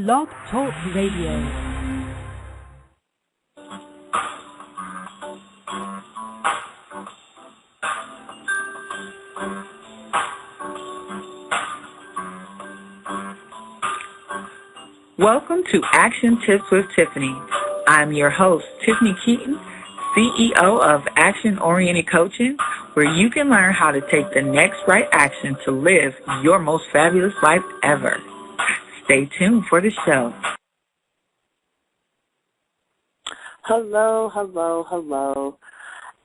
Blog Talk Radio. Welcome to Action Tips with Tiffany. I'm your host, Tiffany Keaton, CEO of Action Oriented Coaching, where you can learn how to take the next right action to live your most fabulous life ever. Stay tuned for the show. Hello.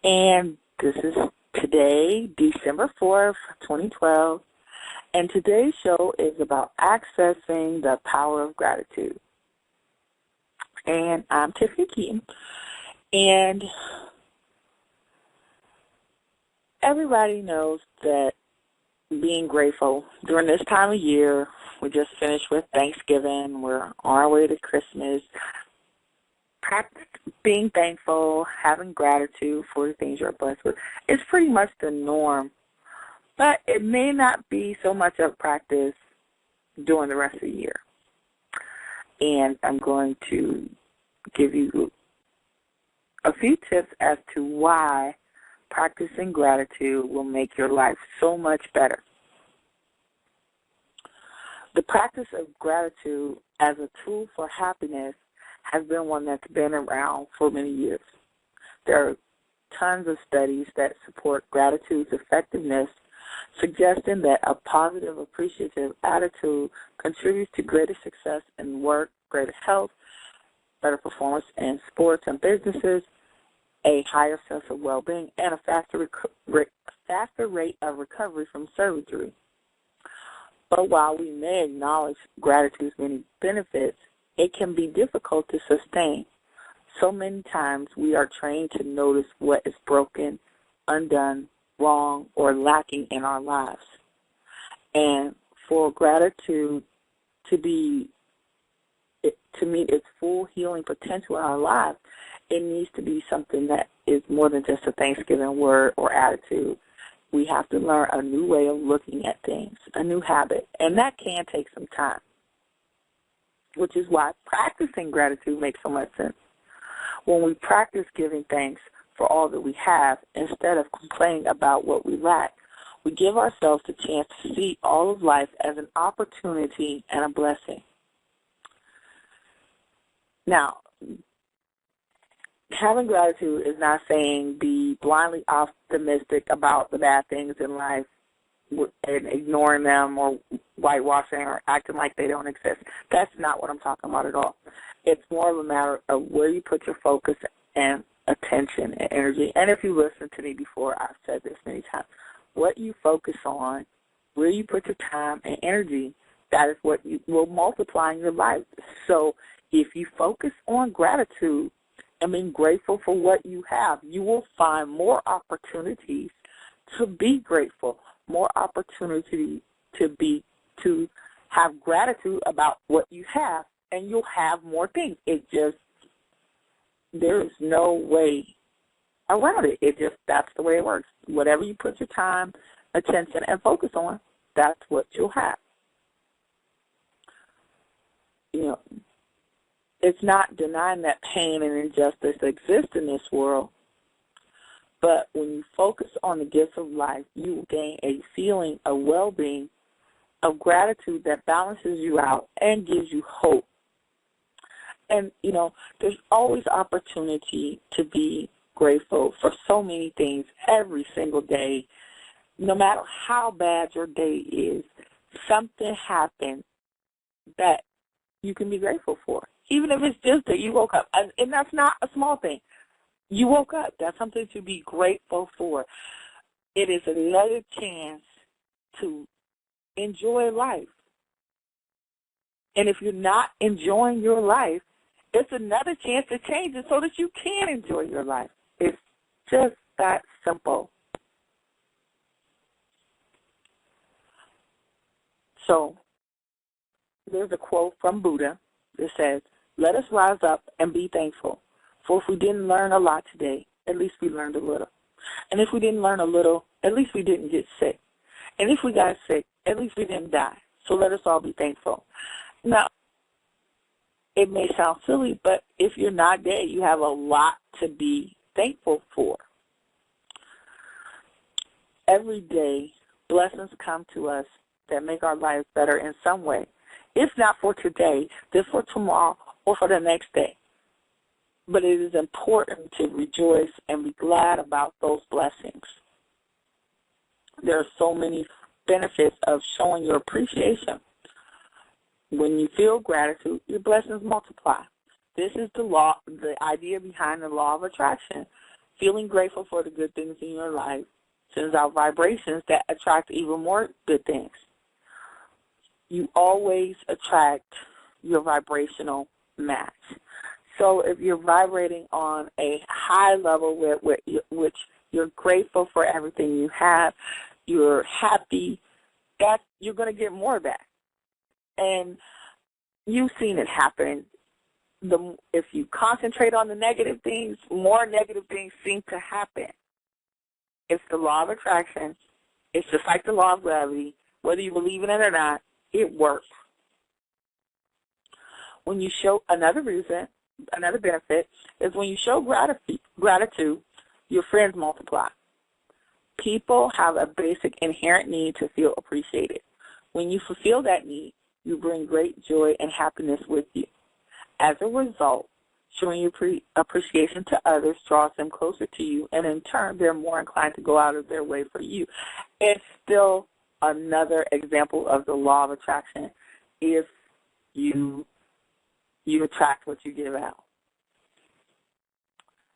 And this is today, December 4th, 2012. And today's show is about accessing the power of gratitude. And I'm Tiffany Keaton. And everybody knows that being grateful during this time of year, we just finished with Thanksgiving, we're on our way to Christmas, being thankful, having gratitude for the things you're blessed with, is pretty much the norm. But it may not be so much of practice during the rest of the year. And I'm going to give you a few tips as to why practicing gratitude will make your life so much better. The practice of gratitude as a tool for happiness has been one that's been around for many years. There are tons of studies that support gratitude's effectiveness, suggesting that a positive, appreciative attitude contributes to greater success in work, greater health, better performance in sports and businesses, a higher sense of well-being, and a faster rate of recovery from surgery. But while we may acknowledge gratitude's many benefits, it can be difficult to sustain. So many times we are trained to notice what is broken, undone, wrong, or lacking in our lives. And for gratitude to meet its full healing potential in our lives, it needs to be something that is more than just a Thanksgiving word or attitude. We have to learn a new way of looking at things, a new habit, and that can take some time, which is why practicing gratitude makes so much sense. When we practice giving thanks for all that we have, instead of complaining about what we lack, we give ourselves the chance to see all of life as an opportunity and a blessing. Now, having gratitude is not saying be blindly optimistic about the bad things in life and ignoring them or whitewashing or acting like they don't exist. That's not what I'm talking about at all. It's more of a matter of where you put your focus and attention and energy. And if you listen to me before, I've said this many times, what you focus on, where you put your time and energy, that is what you will multiply in your life. So if you focus on gratitude and being grateful for what you have, you will find more opportunities to be grateful, more opportunity to have gratitude about what you have, and you'll have more things. There is no way around it. That's the way it works. Whatever you put your time, attention, and focus on, that's what you'll have. It's not denying that pain and injustice exist in this world, but when you focus on the gifts of life, you will gain a feeling of well-being, of gratitude that balances you out and gives you hope. And, there's always opportunity to be grateful for so many things every single day. No matter how bad your day is, something happened that you can be grateful for. Even if it's just that you woke up, and that's not a small thing. You woke up. That's something to be grateful for. It is another chance to enjoy life. And if you're not enjoying your life, it's another chance to change it so that you can enjoy your life. It's just that simple. So there's a quote from Buddha that says, "Let us rise up and be thankful, for if we didn't learn a lot today, at least we learned a little. And if we didn't learn a little, at least we didn't get sick. And if we got sick, at least we didn't die. So let us all be thankful." Now, it may sound silly, but if you're not dead, you have a lot to be thankful for. Every day, blessings come to us that make our lives better in some way. If not for today, then for tomorrow or for the next day. But it is important to rejoice and be glad about those blessings. There are so many benefits of showing your appreciation. When you feel gratitude, your blessings multiply. This is the idea behind the law of attraction. Feeling grateful for the good things in your life sends out vibrations that attract even more good things. You always attract your vibrational match. So if you're vibrating on a high level which you're grateful for everything you have, you're happy, that you're going to get more of that. And you've seen it happen. If you concentrate on the negative things, more negative things seem to happen. It's the law of attraction. It's just like the law of gravity. Whether you believe in it or not, it works. When you show another benefit is when you show gratitude, your friends multiply. People have a basic inherent need to feel appreciated. When you fulfill that need, you bring great joy and happiness with you. As a result, showing your appreciation to others draws them closer to you, and in turn, they're more inclined to go out of their way for you. It's still another example of the law of attraction. If you attract what you give out.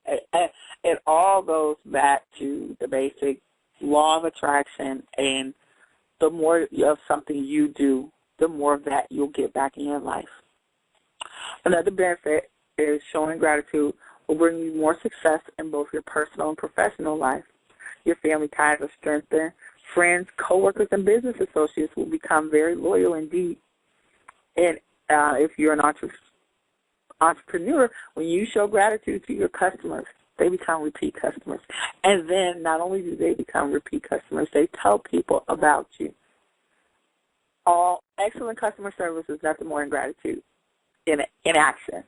It all goes back to the basic law of attraction, and the more of something you do, the more of that you'll get back in your life. Another benefit is showing gratitude will bring you more success in both your personal and professional life. Your family ties are strengthened. Friends, coworkers, and business associates will become very loyal indeed. And if you're an entrepreneur, when you show gratitude to your customers, they become repeat customers. And then not only do they become repeat customers, they tell people about you. All excellent customer service is nothing more than gratitude in action.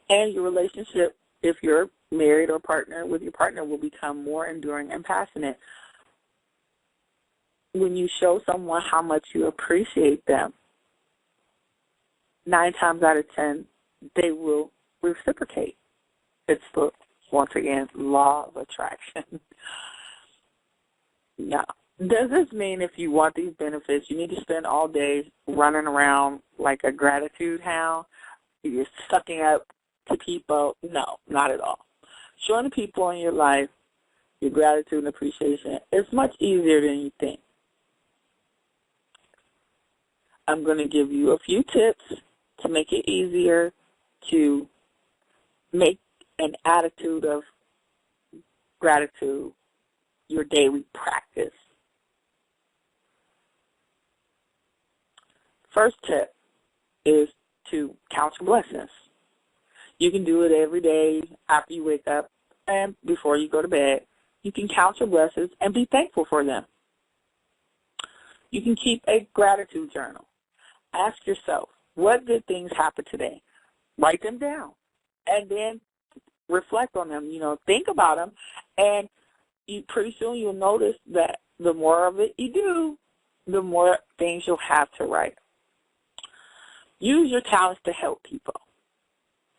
And your relationship, if you're married or partner with your partner, will become more enduring and passionate. When you show someone how much you appreciate them, 9 times out of 10, they will reciprocate. It's the, once again, law of attraction. Now, does this mean if you want these benefits, you need to spend all day running around like a gratitude hound? You're sucking up to people? No, not at all. Showing the people in your life your gratitude and appreciation is much easier than you think. I'm going to give you a few tips to make it easier to make an attitude of gratitude your daily practice. First tip is to count your blessings. You can do it every day after you wake up and before you go to bed. You can count your blessings and be thankful for them. You can keep a gratitude journal. Ask yourself, what good things happened today? Write them down and then reflect on them. Think about them, and pretty soon you'll notice that the more of it you do, the more things you'll have to write. Use your talents to help people.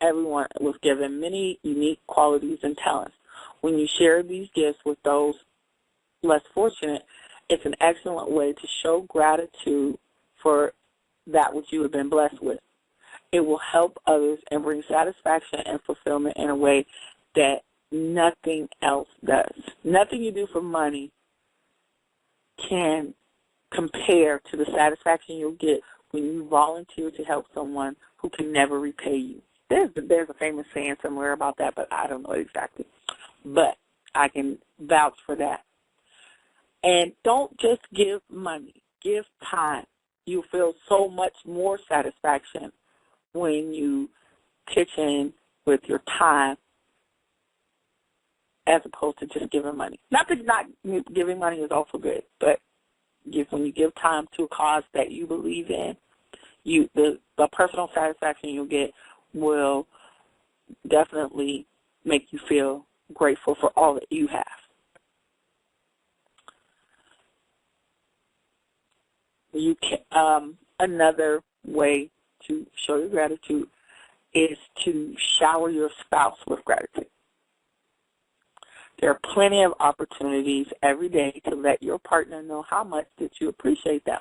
Everyone was given many unique qualities and talents. When you share these gifts with those less fortunate, it's an excellent way to show gratitude for that which you have been blessed with. It will help others and bring satisfaction and fulfillment in a way that nothing else does. Nothing you do for money can compare to the satisfaction you'll get when you volunteer to help someone who can never repay you. There's a famous saying somewhere about that, but I don't know exactly. But I can vouch for that. And don't just give money. Give time. You feel so much more satisfaction when you pitch in with your time as opposed to just giving money. Not that not giving money is also good, but when you give time to a cause that you believe in, the personal satisfaction you'll get will definitely make you feel grateful for all that you have. You can, another way to show your gratitude is to shower your spouse with gratitude. There are plenty of opportunities every day to let your partner know how much that you appreciate them.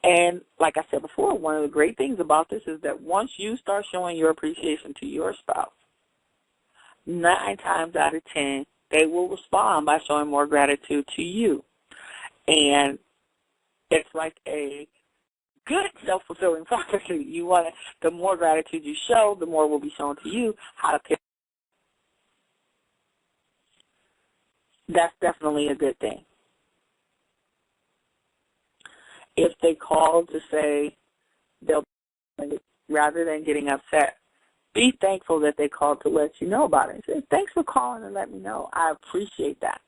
And like I said before, one of the great things about this is that once you start showing your appreciation to your spouse, 9 times out of 10, they will respond by showing more gratitude to you. And it's like a good self-fulfilling prophecy. You want the more gratitude you show, the more will be shown to you how to pick. That's definitely a good thing. If they call to say they'll, rather than getting upset, be thankful that they called to let you know about it. Say, thanks for calling and let me know. I appreciate that.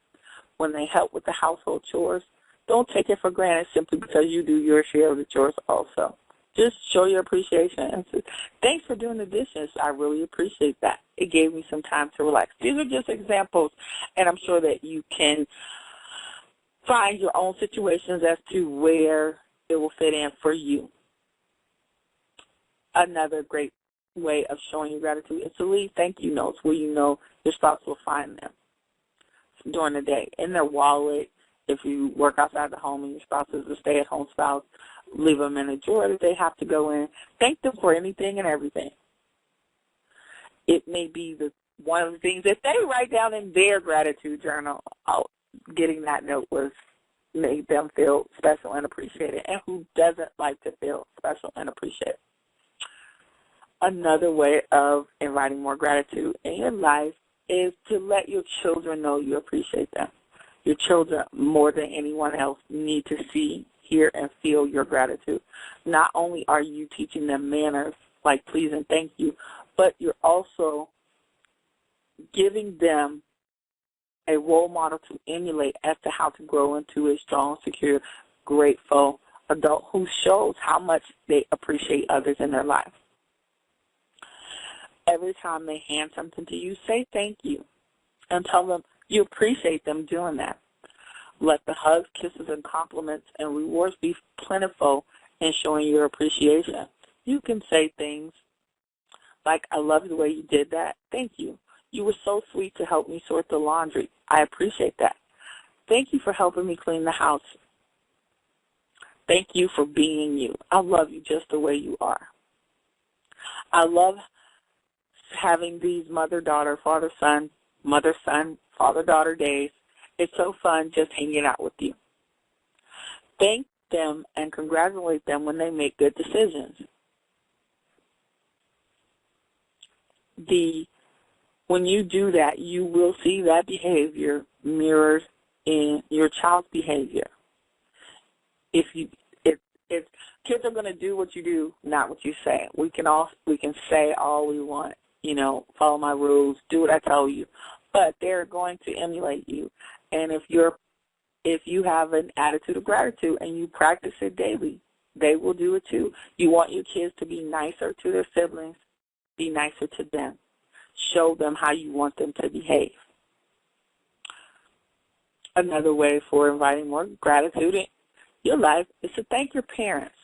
When they help with the household chores, don't take it for granted simply because you do your share of the chores also. Just show your appreciation and say, thanks for doing the dishes. I really appreciate that. It gave me some time to relax. These are just examples, and I'm sure that you can find your own situations as to where it will fit in for you. Another great way of showing your gratitude is to leave thank you notes where you know your spouse will find them during the day. In their wallet, if you work outside the home and your spouse is a stay-at-home spouse, leave them in a drawer that they have to go in. Thank them for anything and everything. It may be one of the things that they write down in their gratitude journal. Getting that note made them feel special and appreciated. And who doesn't like to feel special and appreciated? Another way of inviting more gratitude in your life is to let your children know you appreciate them. Your children, more than anyone else, need to see, hear, and feel your gratitude. Not only are you teaching them manners like please and thank you, but you're also giving them a role model to emulate as to how to grow into a strong, secure, grateful adult who shows how much they appreciate others in their life. Every time they hand something to you, say thank you and tell them you appreciate them doing that. Let the hugs, kisses, and compliments and rewards be plentiful in showing your appreciation. You can say things like, I love the way you did that. Thank you. You were so sweet to help me sort the laundry. I appreciate that. Thank you for helping me clean the house. Thank you for being you. I love you just the way you are. I love having these mother-daughter, father-son, mother-son, father-daughter days. It's so fun just hanging out with you. Thank them and congratulate them when they make good decisions. When you do that, you will see that behavior mirrored in your child's behavior. If kids are going to do what you do, not what you say. We can say all we want, follow my rules, do what I tell you, but they're going to emulate you. And if you have an attitude of gratitude and you practice it daily, they will do it too. You want your kids to be nicer to their siblings, be nicer to them. Show them how you want them to behave. Another way for inviting more gratitude in your life is to thank your parents.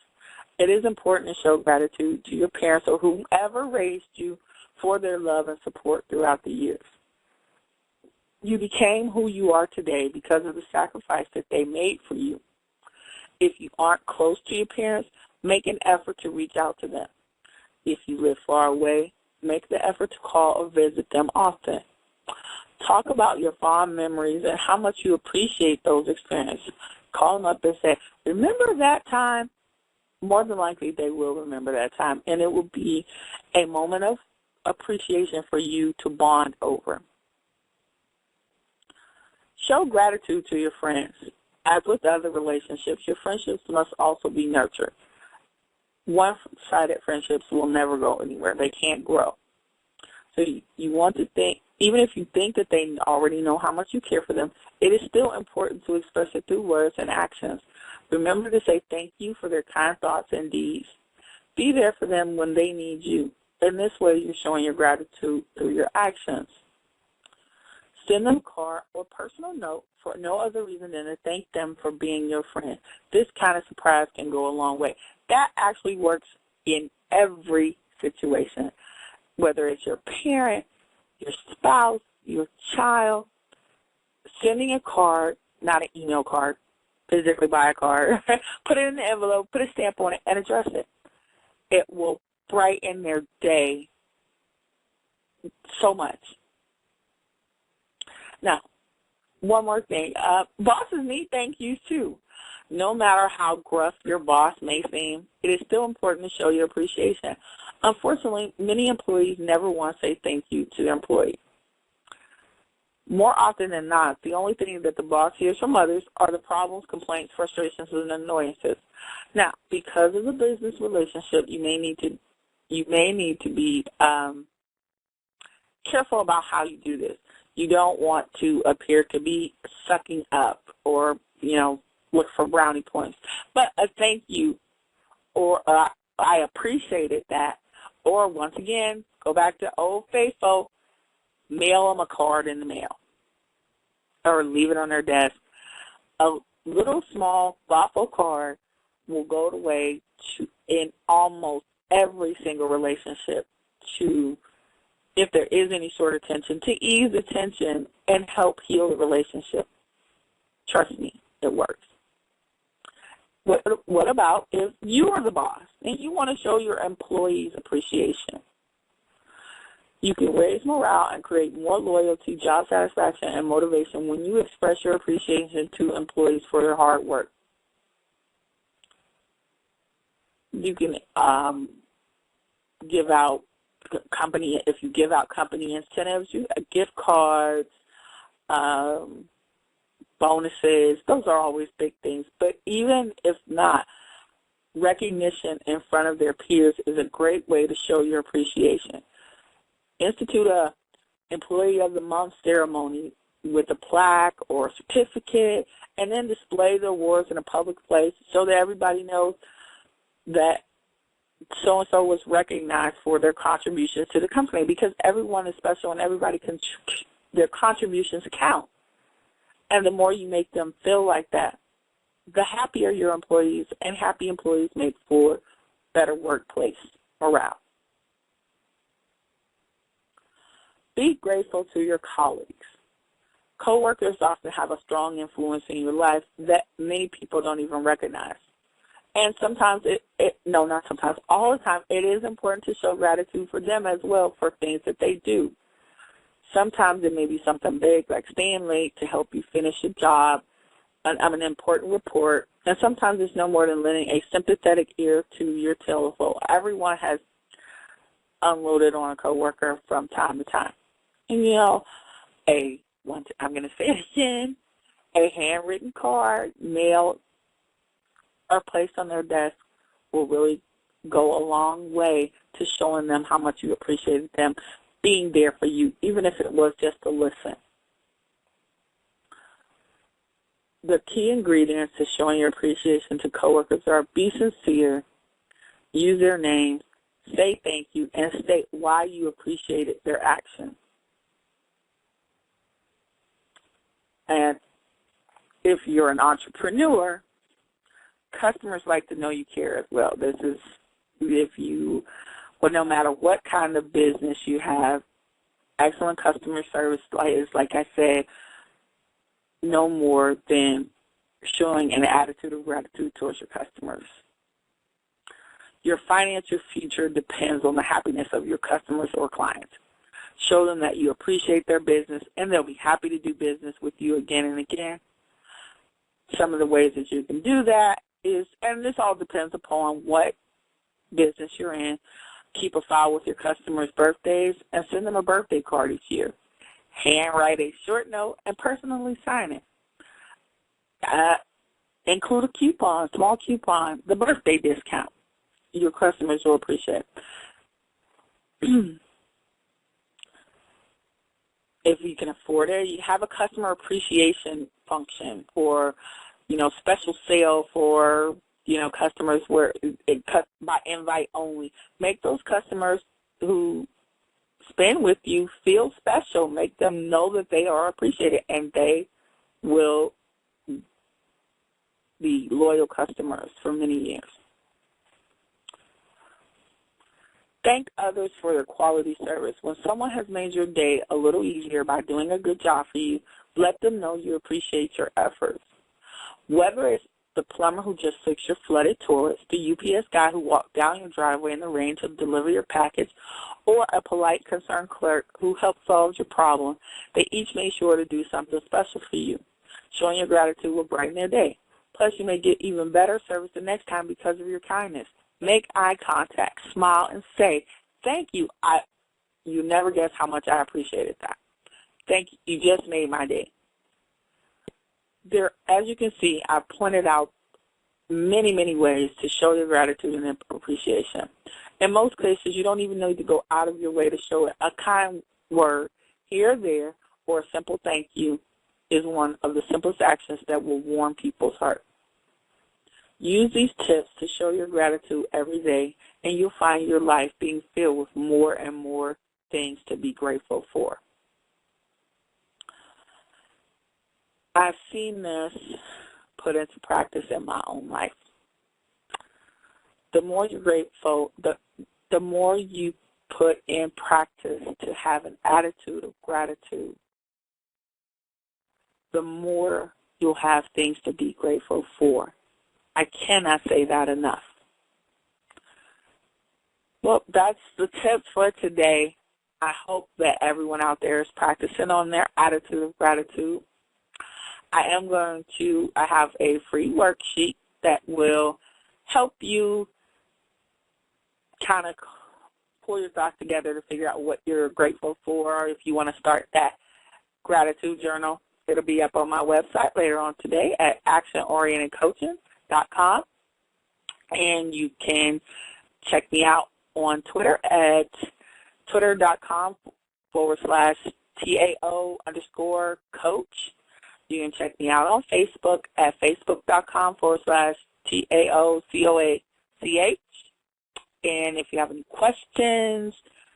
It is important to show gratitude to your parents or whomever raised you for their love and support throughout the years. You became who you are today because of the sacrifice that they made for you. If you aren't close to your parents, make an effort to reach out to them. If you live far away, make the effort to call or visit them often. Talk about your fond memories and how much you appreciate those experiences. Call them up and say, remember that time? More than likely they will remember that time, and it will be a moment of appreciation for you to bond over. Show gratitude to your friends. As with other relationships, your friendships must also be nurtured. One-sided friendships will never go anywhere. They can't grow. So you want to think, even if you think that they already know how much you care for them, it is still important to express it through words and actions. Remember to say thank you for their kind thoughts and deeds. Be there for them when they need you. In this way, you're showing your gratitude through your actions. Send them a card or personal note for no other reason than to thank them for being your friend. This kind of surprise can go a long way. That actually works in every situation, whether it's your parent, your spouse, your child. Sending a card, not an email card, physically buy a card, put it in the envelope, put a stamp on it, and address it. It will brighten their day so much. Now, one more thing. Bosses need thank yous too. No matter how gruff your boss may seem, it is still important to show your appreciation. Unfortunately, many employees never want to say thank you to their employee. More often than not, the only thing that the boss hears from others are the problems, complaints, frustrations, and annoyances. Now, because of the business relationship, you may need to be careful about how you do this. You don't want to appear to be sucking up or, look for brownie points. But a thank you or I appreciated that. Or, once again, go back to Old Faithful, mail them a card in the mail or leave it on their desk. A little small, thoughtful card will go the way in almost every single relationship to, if there is any sort of tension, to ease the tension and help heal the relationship. Trust me, it works. What about if you are the boss and you want to show your employees appreciation? You can raise morale and create more loyalty, job satisfaction, and motivation when you express your appreciation to employees for their hard work. You can give out company incentives, gift cards, bonuses. Those are always big things. But even if not, recognition in front of their peers is a great way to show your appreciation. Institute a Employee of the Month ceremony with a plaque or a certificate, and then display the awards in a public place so that everybody knows that so-and-so was recognized for their contributions to the company, because everyone is special and their contributions count. And the more you make them feel like that, the happier your employees, and happy employees make for better workplace morale. Be grateful to your colleagues. Coworkers often have a strong influence in your life that many people don't even recognize. And sometimes, all the time, it is important to show gratitude for them as well for things that they do. Sometimes it may be something big like staying late to help you finish a job, an important report, and sometimes it's no more than lending a sympathetic ear to your telephone. Everyone has unloaded on a coworker from time to time. And, I'm going to say it again, a handwritten card, mailed, or placed on their desk will really go a long way to showing them how much you appreciated them being there for you, even if it was just to listen. The key ingredients to showing your appreciation to coworkers are be sincere, use their names, say thank you, and state why you appreciated their actions. And if you're an entrepreneur, customers like to know you care as well. No matter what kind of business you have, excellent customer service is, like I said, no more than showing an attitude of gratitude towards your customers. Your financial future depends on the happiness of your customers or clients. Show them that you appreciate their business, and they'll be happy to do business with you again and again. Some of the ways that you can do that is, and this all depends upon what business you're in, keep a file with your customers' birthdays and send them a birthday card each year. Handwrite a short note and personally sign it. Include a coupon, small coupon, the birthday discount. Your customers will appreciate it. If you can afford it, you have a customer appreciation function or, special sale for customers where it cuts by invite only. Make those customers who spend with you feel special. Make them know that they are appreciated, and they will be loyal customers for many years. Thank others for their quality service. When someone has made your day a little easier by doing a good job for you, let them know you appreciate your efforts. Whether it's the plumber who just fixed your flooded toilets, the UPS guy who walked down your driveway in the rain to deliver your package, or a polite, concerned clerk who helped solve your problem, they each made sure to do something special for you. Showing your gratitude will brighten their day. Plus, you may get even better service the next time because of your kindness. Make eye contact, smile, and say, thank you. You never guess how much I appreciated that. Thank you. You just made my day. There, as you can see, I pointed out many, many ways to show your gratitude and appreciation. In most cases, you don't even need to go out of your way to show it. A kind word here or there or a simple thank you is one of the simplest actions that will warm people's hearts. Use these tips to show your gratitude every day, and you'll find your life being filled with more and more things to be grateful for. I've seen this put into practice in my own life. The more you're grateful, the more you put in practice to have an attitude of gratitude, the more you'll have things to be grateful for. I cannot say that enough. Well, that's the tips for today. I hope that everyone out there is practicing on their attitude of gratitude. I have a free worksheet that will help you kind of pull your thoughts together to figure out what you're grateful for, or if you want to start that gratitude journal. It'll be up on my website later on today at actionorientedcoaching.com. And you can check me out on Twitter at twitter.com/TAO_coach. You can check me out on Facebook at facebook.com/TAOCOACH. And if you have any questions,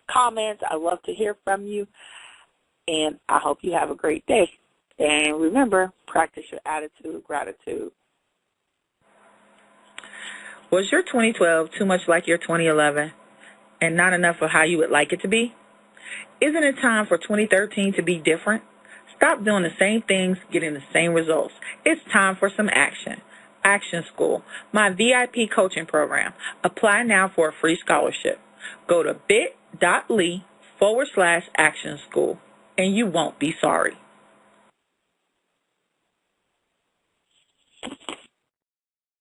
comments, I'd love to hear from you. And I hope you have a great day. And remember, practice your attitude of gratitude. Was your 2012 too much like your 2011 and not enough of how you would like it to be? Isn't it time for 2013 to be different? Stop doing the same things, getting the same results. It's time for some action. Action School, my VIP coaching program. Apply now for a free scholarship. Go to bit.ly/Action School, and you won't be sorry.